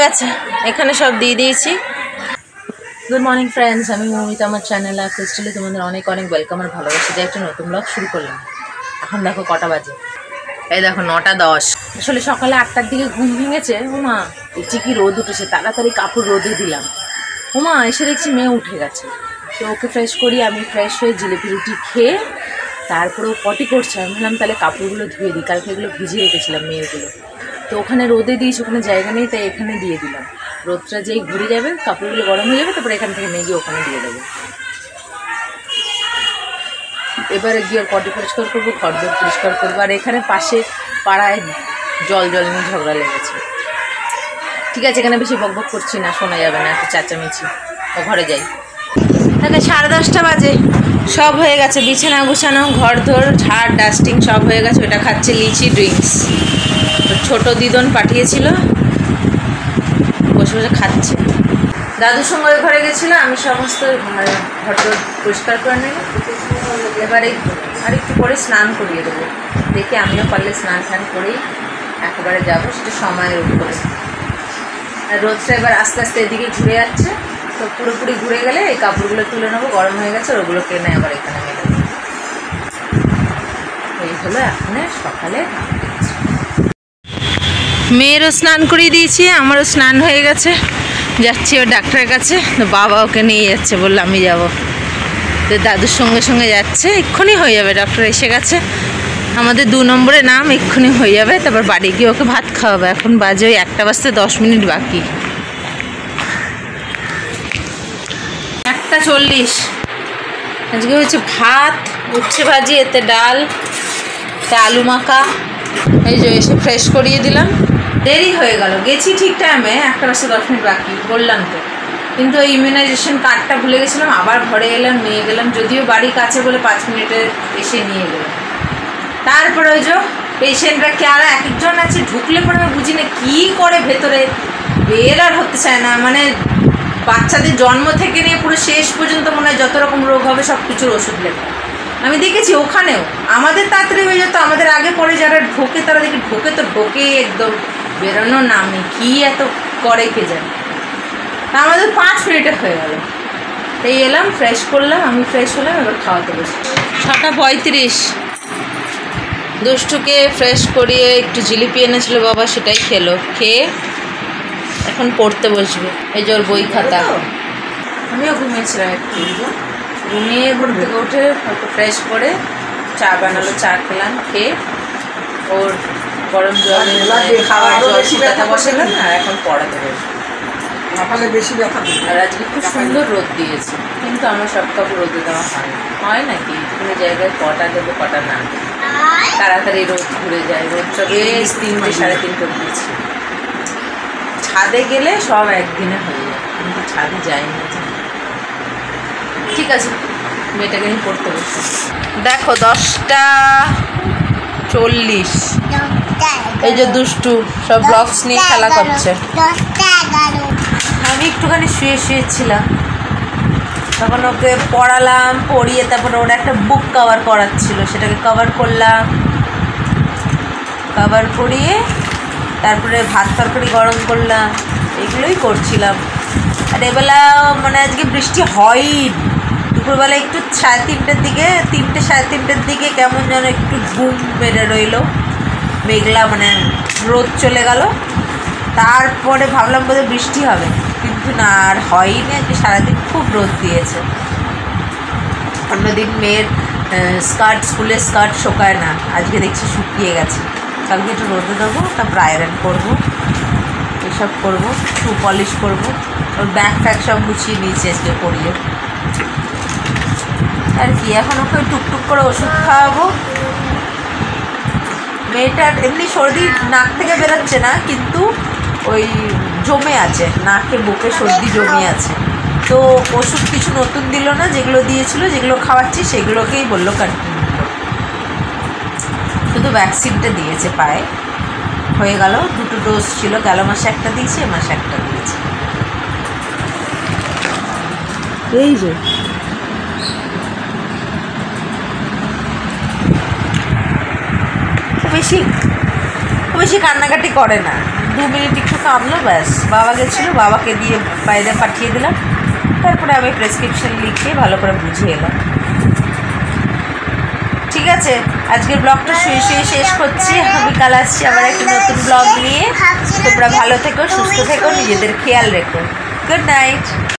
গেছে, এখানে সব দিয়ে দিয়েছি। গুড মর্নিং ফ্রেন্ডস, আমি মৌমিতা, আমার চ্যানেল ক্রিস্টালে তোমাদের অনেক অনেক ওয়েলকাম আর ভালোবাসা দিয়ে একটা নতুন ব্লগ শুরু করলাম। এখন দেখো কটা বাজে, এই দেখো 9:10। আসলে সকালে 8টার দিকে ঘুম ভেঙেছে। ওমা দেখছি কি রোদ উঠেছে, তাড়াতাড়ি কাপড় রোদে দিলাম। ওমা এসে দেখছি মেয়ে উঠে গেছে, তো ওকে ফ্রেশ করি। আমি ফ্রেশ হয়ে জিলিপি রুটি খেয়ে তারপরে ও পটি করছে। আমি বললাম তাহলে কাপড়গুলো ধুয়ে দিই, কালকে এগুলো ভিজিয়ে রেখেছিলাম মেয়েগুলো, তো ওখানে রোদে দিয়েছি, ওখানে জায়গা নেই তাই এখানে দিয়ে দিলাম। রোদটা যেই ঘুরে যাবে কাপড়গুলো গরম হয়ে যাবে, তারপরে এখান থেকে নিয়ে গিয়ে ওখানে দিয়ে দেবো। এবারে গিয়ে পটি পরিষ্কার করবো, ঘর দর পরিষ্কার করবো। আর এখানে পাশে পাড়ায় জল নিয়ে ঝগড়া লেগেছে। ঠিক আছে, এখানে বেশি বকবক করছি না, শোনা যাবে না, একটু চেঁচামেচি। ও ঘরে যাই। তাহলে 10:30 বাজে, সব হয়ে গেছে, বিছানা গুছানো, ঘর ধর, ঝাড়, ডাস্টিং সব হয়ে গেছে। ওটা খাচ্ছে লিচি ড্রিঙ্কস, তো ছোটো দিদন পাঠিয়েছিল, বসে বসে খাচ্ছে। দাদুর সঙ্গে ঘরে গেছিলো, আমি সমস্ত ঘর পরিষ্কার করে নিই। এবারে আর একটু পরে স্নান করিয়ে দেবো, দেখে আমিও পারলে স্নান টান করেই একেবারে যাবো, সেটা সময়ের উপরে। আর রোদটা এবার আস্তে আস্তে এদিকে ঘুরে যাচ্ছে, তো পুরোপুরি ঘুরে গেলে এই কাপড়গুলো তুলে নেবো, গরম হয়ে গেছে, ওগুলো কেনে আবার এখানে মেলে দেবো। এই হলো এখন সকালে। মেয়েরও স্নান করিয়ে দিয়েছি, আমারও স্নান হয়ে গেছে। যাচ্ছি ও ডাক্তারের কাছে, তো বাবা ওকে নিয়ে যাচ্ছে, বললো আমি যাবো। তো দাদুর সঙ্গে সঙ্গে যাচ্ছে, এক্ষুনি হয়ে যাবে, ডক্টর এসে গেছে। আমাদের 2 নম্বরে নাম, এক্ষুনি হয়ে যাবে। তারপর বাড়ি গিয়ে ওকে ভাত খাওয়াবে। এখন বাজে ওই 1টা বাজতে 10 মিনিট বাকি। 1:40। আজকে হচ্ছে ভাত, উচ্ছে ভাজি, এতে ডাল, এতে আলু মাখা। এই যে এসে ফ্রেশ করিয়ে দিলাম। দেরি হয়ে গেল, গেছি ঠিক টাইমে, 1টা বাজতে 10 মিনিট বাকি বললাম তো, কিন্তু ওই ইমিউনাইজেশন কার্ডটা ভুলে গেছিলাম। আবার ঘরে এলাম, নিয়ে গেলাম, যদিও বাড়ির কাছে বলে 5 মিনিটে এসে নিয়ে গেলাম। তারপরে ওই যে পেশেন্টরা কারা এক একজন আছে, ঢুকলে পরে আমি বুঝি না কী করে ভেতরে বের আর হতে চায় না। মানে বাচ্চাদের জন্ম থেকে নিয়ে পুরো শেষ পর্যন্ত মনে হয় যত রকম রোগ হবে সব কিছুর ওষুধ লেখা। আমি দেখেছি ওখানেও আমাদের তাড়াতাড়ি হয়ে যেত, আমাদের আগে পরে যারা ঢোকে তারা দেখি ঢোকেই একদম, বেরোনোর নাম নেই, কী এত করে কে জানে। আমাদের 5 মিনিটে হয়ে গেল। তাই এলাম, ফ্রেশ করলাম, আমি ফ্রেশ হলাম, এবার খাওয়াতে বসি। 6:35। দুষ্টুকে ফ্রেশ করিয়ে একটু জিলিপি এনেছিল বাবা, সেটাই খেলো, খেয়ে এখন পড়তে বসবে। এই যে ওর বই খাতা। আমিও ঘুমিয়েছিলাম একটু, ঘুমিয়ে ঘুম থেকে উঠে হয়তো ফ্রেশ করে চা বানালো, চা খেলাম, খেয়ে ওর গরম জল খাওয়ার জল ফুটাতে বসালাম, আর এখন পড়াতে বসবে। সকালে বেশি ব্যথা। আর আজকে খুব সুন্দর রোদ দিয়েছে, কিন্তু আমার সব কাপড় রোদে দেওয়া হয় নাকি, কোনো জায়গায় কটা দেবো কটা না, তাড়াতাড়ি রোদ ঘুরে যায়। রোদটা বেশ 3টে 3:30 দিয়েছি। ছাদে গেলে সব একদিনে হয়ে যায়, কিন্তু ছাদে যায়নি। ঠিক আছে, মেয়েটাকে নিয়ে পড়তে বসে। দেখো 10:40। এই যে দুষ্টু সব ব্লগস নিয়ে খেলা করছে। আমি একটুখানি শুয়েছিলাম, তখন ওকে পড়ালাম, পড়িয়ে তারপরে ওরা একটা বুক কভার করাচ্ছিল, সেটাকে কভার করলাম, কভার করিয়ে তারপরে ভাত তরকারি গরম করলাম, এগুলোই করছিলাম। আর এবেলা মানে আজকে বৃষ্টি হয়ই, দুপুরবেলা একটু 3:30 দিকে, 3:30 দিকে কেমন যেন একটু ঘুম বেড়ে রইল, মেঘলা, মানে রোদ চলে গেল। তারপরে ভাবলাম বোধহয় বৃষ্টি হবে, কিন্তু না, আর হয়নি। আজকে সারাদিন খুব রোদ দিয়েছে। অন্যদিন মেয়ের স্কুলের স্কার্ট শোকায় না, আজকে দেখছি শুকিয়ে গেছে। কালকে একটু রোদে দেবো, তারপর আয়রন করবো, এসব করবো, শু পলিশ করবো। ওর ব্যাগ ফ্যাগ সব গুছিয়ে নিয়েছি আজকে পরিয়ে। আর কি, এখন ওকে টুকটুক করে ওষুধ খাওয়াবো। মেয়েটার এমনি সর্দি নাক থেকে বেরোচ্ছে না, কিন্তু ওই জমে আছে, নাকে বুকে সর্দি জমে আছে। তো ওষুধ কিছু নতুন দিল না, যেগুলো দিয়েছিল, যেগুলো খাওয়াচ্ছি সেগুলোকেই বললো কন্টিনিউ করো। শুধু ভ্যাকসিনটা দিয়েছে পায়ে, হয়ে গেল। 2টো ডোজ ছিল, গেল মাসে একটা দিয়েছে, এ মাসে একটা দিয়েছে। এই যে বেশি কান্নাকাটি করে না, 2 মিনিট একটু কামলো, ব্যাস বাবা গেছিলো, বাবাকে দিয়ে বাইরে পাঠিয়ে দিলাম। তারপরে আমি প্রেসক্রিপশন লিখে ভালো করে বুঝিয়ে এলাম। ঠিক আছে, আজকের ব্লগটা শুয়ে শুয়ে শেষ করছি। আমি কাল আসছি আবার একটা নতুন ব্লগ নিয়ে। তোমরা ভালো থেকো, সুস্থ থেকো, নিজেদের খেয়াল রেখো। Good night.